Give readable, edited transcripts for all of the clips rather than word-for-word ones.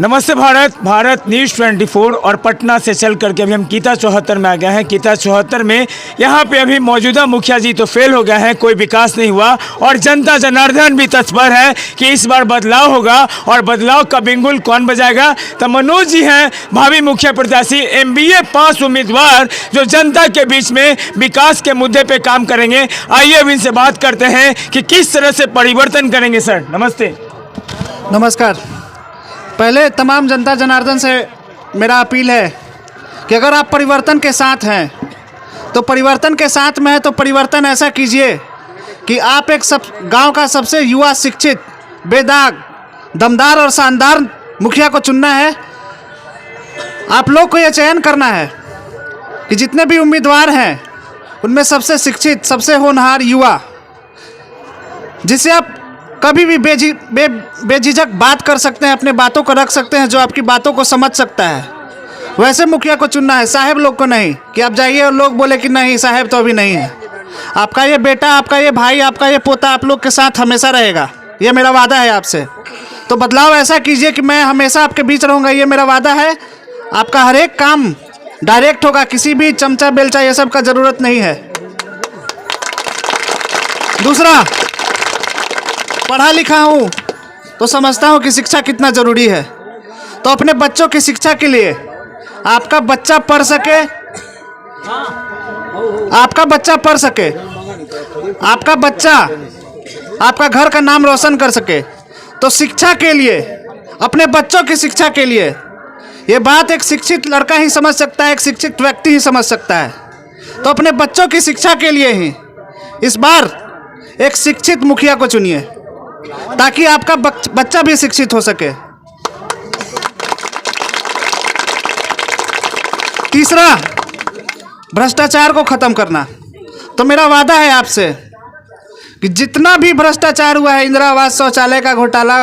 नमस्ते भारत। भारत न्यूज़ 24 और पटना से चल करके अभी हम कीता 74 में आ गए हैं। कीता 74 में यहाँ पे अभी मौजूदा मुखिया जी तो फेल हो गए हैं, कोई विकास नहीं हुआ और जनता जनार्दन भी तत्पर है कि इस बार बदलाव होगा और बदलाव का बिंगुल कौन बजाएगा। तो मनोज जी हैं भावी मुखिया प्रत्याशी, MBA पास उम्मीदवार जो जनता के बीच में विकास के मुद्दे पर काम करेंगे। आइए अब इनसे बात करते हैं कि किस तरह से परिवर्तन करेंगे। सर नमस्ते। नमस्कार। पहले तमाम जनता जनार्दन से मेरा अपील है कि अगर आप परिवर्तन के साथ हैं तो परिवर्तन के साथ में है तो परिवर्तन ऐसा कीजिए कि आप एक गांव का सबसे युवा, शिक्षित, बेदाग, दमदार और शानदार मुखिया को चुनना है। आप लोग को यह चयन करना है कि जितने भी उम्मीदवार हैं उनमें सबसे शिक्षित, सबसे होनहार युवा, जिसे आप कभी भी बेझिझक बात कर सकते हैं, अपने बातों को रख सकते हैं, जो आपकी बातों को समझ सकता है, वैसे मुखिया को चुनना है। साहब लोग को नहीं कि आप जाइए और लोग बोले कि नहीं साहब तो अभी नहीं है। आपका ये बेटा, आपका ये भाई, आपका ये पोता आप लोग के साथ हमेशा रहेगा, ये मेरा वादा है आपसे। तो बदलाव ऐसा कीजिए कि मैं हमेशा आपके बीच रहूँगा, ये मेरा वादा है। आपका हर एक काम डायरेक्ट होगा, किसी भी चमचा बेलचा ये सब का ज़रूरत नहीं है। दूसरा, पढ़ा लिखा हूँ तो समझता हूँ कि शिक्षा कितना ज़रूरी है। तो अपने बच्चों की शिक्षा के लिए आपका बच्चा पढ़ सके, आपका बच्चा आपका घर का नाम रोशन कर सके, तो शिक्षा के लिए, अपने बच्चों की शिक्षा के लिए, ये बात एक शिक्षित लड़का ही समझ सकता है, एक शिक्षित व्यक्ति ही समझ सकता है। तो अपने बच्चों की शिक्षा के लिए ही इस बार एक शिक्षित मुखिया को चुनिए ताकि आपका बच्चा भी शिक्षित हो सके। तीसरा, भ्रष्टाचार को खत्म करना। तो मेरा वादा है आपसे कि जितना भी भ्रष्टाचार हुआ है, इंदिरा आवास शौचालय का घोटाला,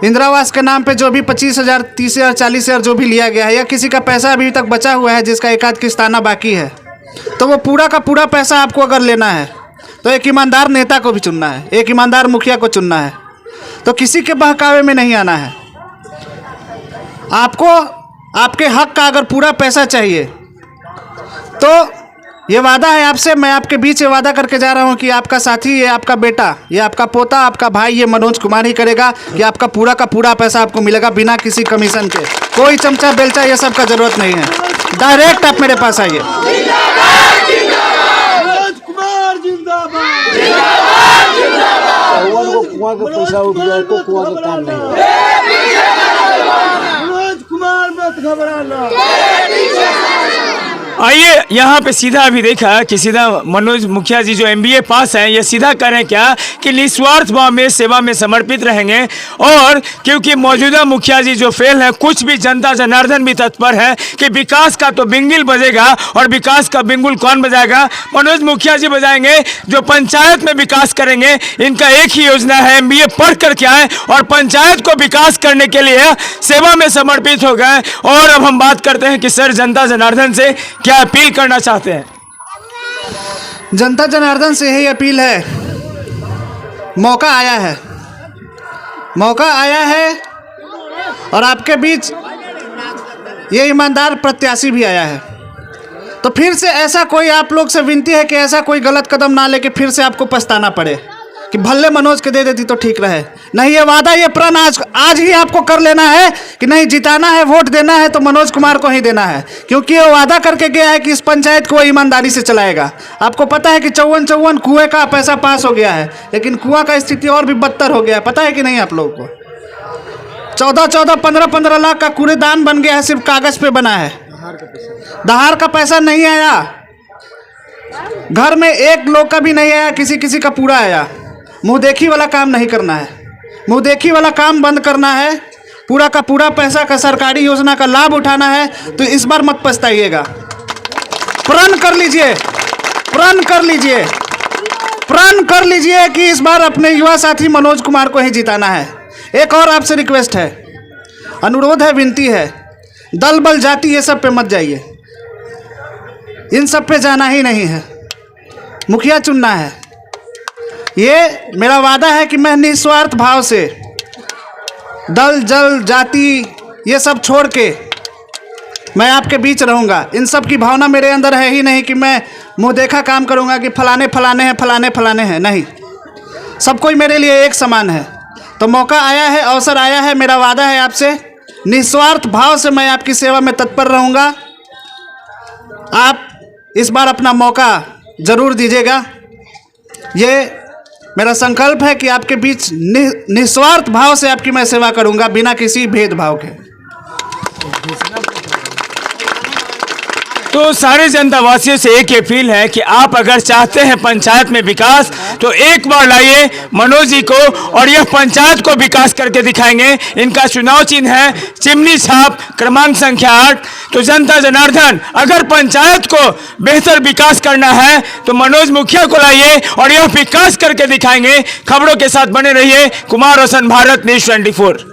इंदिरा आवास के नाम पे जो भी 25,000, 30,000, 40,000 जो भी लिया गया है, या किसी का पैसा अभी तक बचा हुआ है जिसका एक आध किस्त आना बाकी है, तो वो पूरा का पूरा पैसा आपको अगर लेना है तो एक ईमानदार नेता को भी चुनना है, एक ईमानदार मुखिया को चुनना है। तो किसी के बहकावे में नहीं आना है। आपको आपके हक का अगर पूरा पैसा चाहिए तो ये वादा है आपसे, मैं आपके बीच ये वादा करके जा रहा हूँ कि आपका साथी, ये आपका बेटा, ये आपका पोता, आपका भाई, ये मनोज कुमार ही करेगा कि आपका पूरा का पूरा पैसा आपको मिलेगा बिना किसी कमीशन के। कोई चमचा बेलचा ये सब का जरूरत नहीं है, डायरेक्ट आप मेरे पास आइए। कुआं का पैसा उठ जाए तो कुआं का काम नहीं है। मनोज कुमार मत घबराना। आइए यहाँ पे सीधा अभी देखा कि सीधा मनोज मुखिया जी जो MBA पास हैं, ये सीधा कह रहे हैं क्या कि निस्वार्थ भाव में सेवा में समर्पित रहेंगे। और क्योंकि मौजूदा मुखिया जी जो फेल हैं, कुछ भी जनता जनार्दन भी तत्पर है कि विकास का तो बिंगुल बजेगा। और विकास का बिंगुल कौन बजाएगा? मनोज मुखिया जी बजाएंगे, जो पंचायत में विकास करेंगे। इनका एक ही योजना है, MBA पढ़ करके आए और पंचायत को विकास करने के लिए सेवा में समर्पित हो गए। और अब हम बात करते हैं कि सर जनता जनार्दन से क्या अपील करना चाहते हैं। जनता जनार्दन से यही अपील है, मौका आया है, मौका आया है और आपके बीच ये ईमानदार प्रत्याशी भी आया है। तो फिर से ऐसा कोई, आप लोग से विनती है कि ऐसा कोई गलत कदम ना लेके फिर से आपको पछताना पड़े कि भले मनोज के दे देती तो ठीक रहे। नहीं, ये वादा, ये प्रण आज ही आपको कर लेना है कि नहीं, जिताना है, वोट देना है तो मनोज कुमार को ही देना है, क्योंकि वो वादा करके गया है कि इस पंचायत को ईमानदारी से चलाएगा। आपको पता है कि 54 कुएं का पैसा पास हो गया है, लेकिन कुआं का स्थिति और भी बदतर हो गया है। पता है कि नहीं आप लोगों को? 14 15 लाख का कूड़ेदान बन गया है, सिर्फ कागज पे बना है। दहाड़ का पैसा नहीं आया, घर में एक लोग का भी नहीं आया, किसी का पूरा आया। मुँह देखी वाला काम नहीं करना है, मुँह देखी वाला काम बंद करना है। पूरा का पूरा पैसा का सरकारी योजना का लाभ उठाना है। तो इस बार मत पछताइएगा, प्रण कर लीजिए, प्रण कर लीजिए, प्रण कर लीजिए कि इस बार अपने युवा साथी मनोज कुमार को ही जिताना है। एक और आपसे रिक्वेस्ट है, अनुरोध है, विनती है, दल बल जाति ये सब पे मत जाइए, इन सब पे जाना ही नहीं है। मुखिया चुनना है, ये मेरा वादा है कि मैं निस्वार्थ भाव से दल जल जाति ये सब छोड़ के मैं आपके बीच रहूँगा। इन सब की भावना मेरे अंदर है ही नहीं कि मैं मुँह देखा काम करूँगा कि फलाने फलाने हैं, फलाने फलाने हैं। नहीं, सब कोई मेरे लिए एक समान है। तो मौका आया है, अवसर आया है, मेरा वादा है आपसे, निस्वार्थ भाव से मैं आपकी सेवा में तत्पर रहूँगा। आप इस बार अपना मौका ज़रूर दीजिएगा। ये मेरा संकल्प है कि आपके बीच निस्वार्थ भाव से आपकी मैं सेवा करूँगा, बिना किसी भेदभाव के। तो सारे जनता वासियों से एक अपील है कि आप अगर चाहते हैं पंचायत में विकास, तो एक बार लाइए मनोज जी को और यह पंचायत को विकास करके दिखाएंगे। इनका चुनाव चिन्ह है चिमनी छाप, क्रमांक संख्या 8। तो जनता जनार्दन, अगर पंचायत को बेहतर विकास करना है तो मनोज मुखिया को लाइए और यह विकास करके दिखाएंगे। खबरों के साथ बने रहिए। कुमार रोशन, भारत न्यूज़ 24।